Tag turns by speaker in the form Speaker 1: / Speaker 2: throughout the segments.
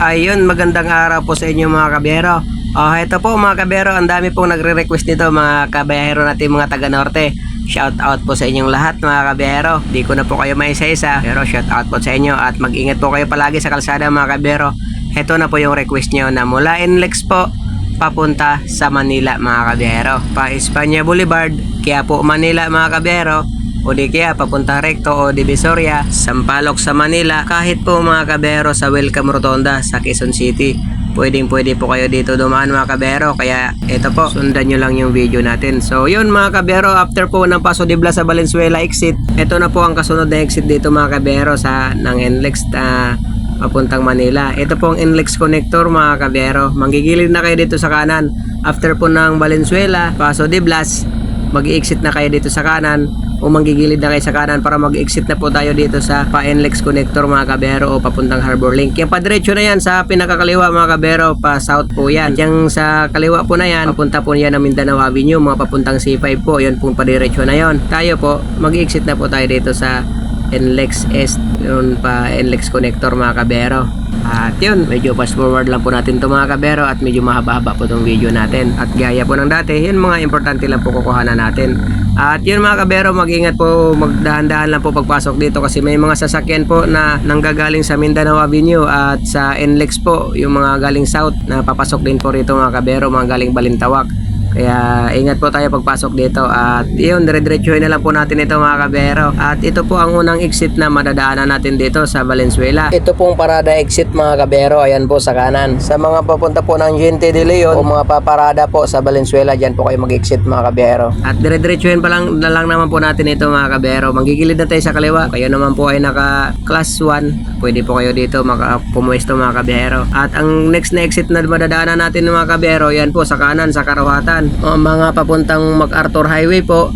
Speaker 1: Ayun, magandang araw po sa inyo mga kabiyero. Ito po mga kabiyero, ang dami pong nagre-request nito mga kabiyero natin mga taga Norte. Shout out po sa inyong lahat mga kabiyero. Di ko na po kayo maisa-isa, pero shout out po sa inyo at mag-ingat po kayo palagi sa kalsada mga kabiyero. Ito na po yung request nyo na mula NLEX po papunta sa Manila mga kabiyero. Pa Espanya Boulevard, Quiapo Manila mga kabiyero. O di kaya papunta Recto o Divisoria, Sampaloc sa Manila, kahit po mga kabero sa Welcome Rotonda sa Quezon City. Pwede po kayo dito dumaan mga kabero, kaya ito po, sundan nyo lang yung video natin. So yun mga kabero, after po ng Paso de Blas sa Valenzuela exit, ito na po ang kasunod na exit dito mga kabero sa ng NLEX papuntang Manila. Ito po ang NLEX connector mga kabero. Manggigilid na kayo dito sa kanan. After po ng Valenzuela, Paso de Blas, mag-exit na kayo dito sa kanan o manggigilid na kayo sa kanan para mag-exit na po tayo dito sa pa-NLEX connector mga kabero o papuntang Harbor Link. Yung padiretso na yan sa pinakakaliwa mga kabero, pa south po yan. Yung sa kaliwa po na yan, papunta po yan ng Mindanao Avenue, mga papuntang C5 po, yun pong padiretso na yon. Tayo po, mag-exit na po tayo dito sa NLEX East, yun pa NLEX connector mga kabero. At yun, medyo fast forward lang po natin to mga kabero at medyo mahaba-haba po tong video natin. At gaya po ng dati, yun mga importante lang po kukuhanan natin. At yun mga kabero, mag-ingat po, magdahan-dahan lang po pagpasok dito kasi may mga sasakyan po na nanggagaling sa Mindanao Avenue at sa NLEX po, yung mga galing south na papasok din po rito mga kabero, mga galing Balintawak. Kaya ingat po tayo pagpasok dito at yun, dire-diretsuhin na lang po natin ito mga kabero. At ito po ang unang exit na madadaanan natin dito sa Valenzuela. Ito pong parada exit mga kabero, ayan po sa kanan. Sa mga papunta po ng Gente de Leon o mga paparada po sa Valenzuela, dyan po kayo mag-exit mga kabero. At dire-diretsuhin pa lang naman po natin ito mga kabero. Manggigilid na tayo sa kaliwa. Kayo naman po ay naka class 1. Pwede po kayo dito pumuesto mga kabero. At ang next na exit na madadaanan natin mga kabero, yan po sa kanan, sa Karawatan. O mga papuntang MacArthur Highway po,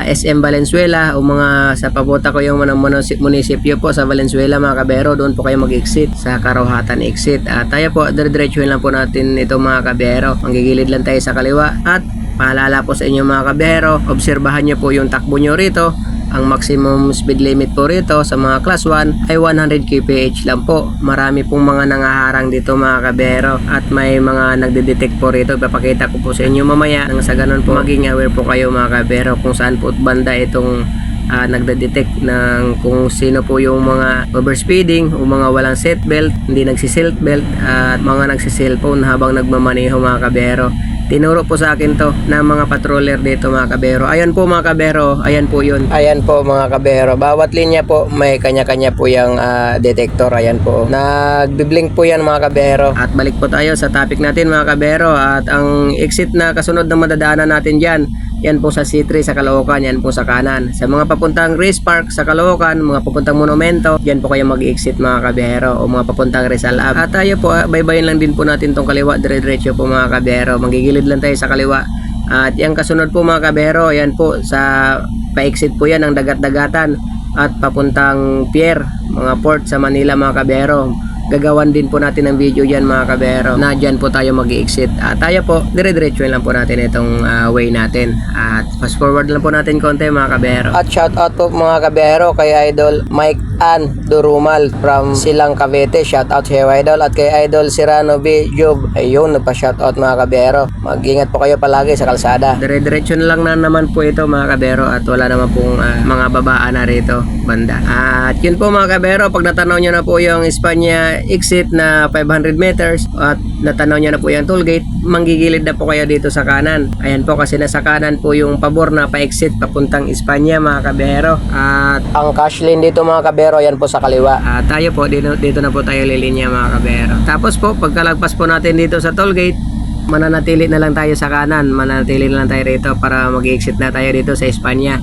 Speaker 1: SM Valenzuela o mga sa papunta ko yung munisipyo po sa Valenzuela mga kabero, doon po kayo mag-exit sa Karawatan exit. At tayo po, dire-diretsuhin lang po natin ito mga kabero. Manggigilid lang tayo sa kaliwa at paalala po sa inyo mga kabero, obserbahan nyo po yung takbo nyo rito. Ang maximum speed limit po rito sa mga class 1 ay 100 kph lang po. Marami pong mga nangaharang dito mga kabero at may mga nagde-detect po rito. Ipapakita ko po sa inyo mamaya nang sa ganun po maging aware po kayo mga kabero kung saan po banda itong nagde-detect ng kung sino po yung mga overspeeding o mga walang seatbelt, hindi nagsi-seatbelt at mga nagsi-cellphone habang nagmamaneho mga kabero. Tinuro po sa akin to ng mga patroller dito mga kabero. Ayan po mga kabero, ayan po yun. Ayan po mga kabero, bawat linya po may kanya-kanya po yung detector. Ayan po, nagbiblink po yan mga kabero. At balik po tayo sa topic natin mga kabero. At ang exit na kasunod na madadaanan natin dyan, yan po sa C3 sa Caloocan, yan po sa kanan. Sa mga papuntang Grace Park sa Caloocan, mga papuntang Monumento, yan po kayo mag-exit mga kabero o mga papuntang Rizal Ave. At tayo po, baybayin lang din po natin tong kaliwa, dire-diretso po mga kabero. Manggigilid lang tayo sa kaliwa. At yung kasunod po mga kabero, yan po sa pa-exit po yan ng Dagat-Dagatan at papuntang Pier, mga port sa Manila mga kabero. Gagawan din po natin ng video dyan mga kabero na dyan po tayo mag-exit. Tayo po, dire-diretsuhin lang po natin itong way natin. At fast forward lang po natin konti mga kabero. At shout out po mga kabero kay Idol Mike Ann Durumal from Silang Cavite. Shout out kay Idol at kay Idol Serrano B. Job. Ayun, nagpa-shout out mga kabero. Mag-ingat po kayo palagi sa kalsada. Dire-diretso na lang na naman po ito mga kabero at wala naman pong mga babaan na rito banda. At yun po mga kabero, pag natanaw nyo na po yung Espanya exit na 500 meters at natanaw nyo na po yung toll gate, manggigilid na po kayo dito sa kanan. Ayan po kasi nasa kanan po yung pabor na pa-exit papuntang Espanya mga kabero. At ang cash lane dito mga kabero, yan po sa kaliwa. At tayo po, dito na po tayo lilinya mga kabero. Tapos po, pagkalagpas po natin dito sa toll gate, mananatili na lang tayo sa kanan. Mananatili na lang tayo rito para mag-exit na tayo dito sa Espanya.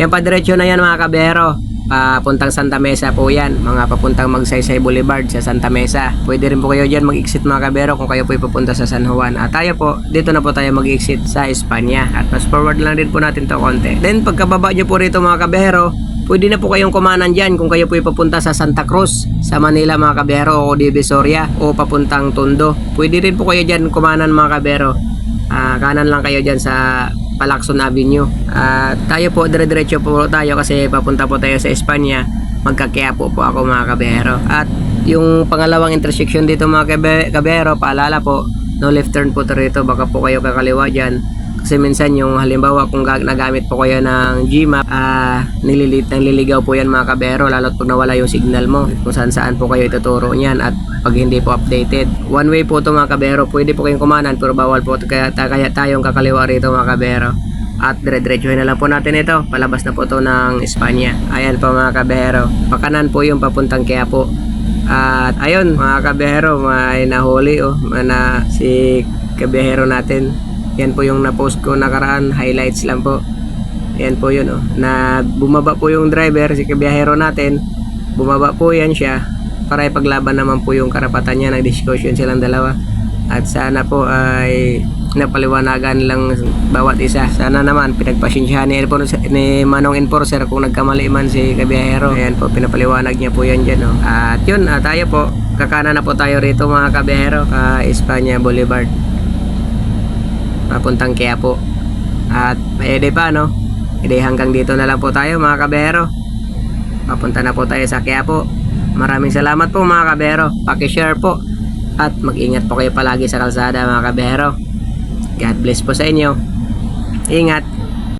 Speaker 1: Yan pa diretso na yan mga kabero. Papuntang Santa Mesa po yan, mga papuntang Magsaysay Boulevard sa Santa Mesa. Pwede rin po kayo dyan mag-exit mga kabero kung kayo po papunta sa San Juan. At tayo po, dito na po tayo mag-exit sa Espanya. At fast forward lang din po natin to konti. Then pagkababa nyo po rito mga kabero, pwede na po kayong kumanan dyan kung kayo po papunta sa Santa Cruz sa Manila mga kabero o Divisoria o papuntang Tondo. Pwede rin po kayo dyan kumanan mga kabero. Kanan lang kayo dyan sa Palakson Avenue. Tayo po, dire-diretso po tayo kasi papunta po tayo sa Espanya. Magkakiyapo po ako mga kabero. At yung pangalawang intersection dito mga kabiyahero, paalala po, no left turn po rito, baka po kayo kakaliwa dyan. Kasi minsan yung halimbawa kung nagamit po kayo ng Gmap, nililigaw po yan mga kabiyahero, lalo't pag nawala yung signal mo kung saan po kayo ituturo niyan at pag hindi po updated. One way po ito mga kabiyahero, pwede po kayong kumanan pero bawal po kaya tayong kakaliwa rito mga kabiyahero. At dire-diretsuhin na lang po natin ito, palabas na po ito ng Espanya. Ayan po mga kabiyahero, pakanan po yung papuntang Quiapo. At ayun mga kabiyahero, may nahuli si kabiyahero natin. Yan po yung na-post ko nakaraan, highlights lang po. Yan po yun na bumaba po yung driver, si kabiyahero natin. Bumaba po yan siya para ipaglaban naman po yung karapatan niya, nag-discussion silang dalawa. At sana po ay napaliwanagan lang bawat isa. Sana naman pinagpasensyahan ni Manong Enforcer kung nagkamali man si kabiyahero. Ayan po, pinapaliwanag niya po yan dyan. At yun, tayo po, kakana na po tayo rito mga kabiyahero, Espanya Boulevard papuntang Quiapo. At ede pa ede hanggang dito na lang po tayo mga kabiyahero, papunta na po tayo sa Quiapo. Maraming salamat po mga kabiyahero, paki-share po at mag-ingat po kayo palagi sa kalsada mga kabiyahero. God bless po sa inyo, ingat.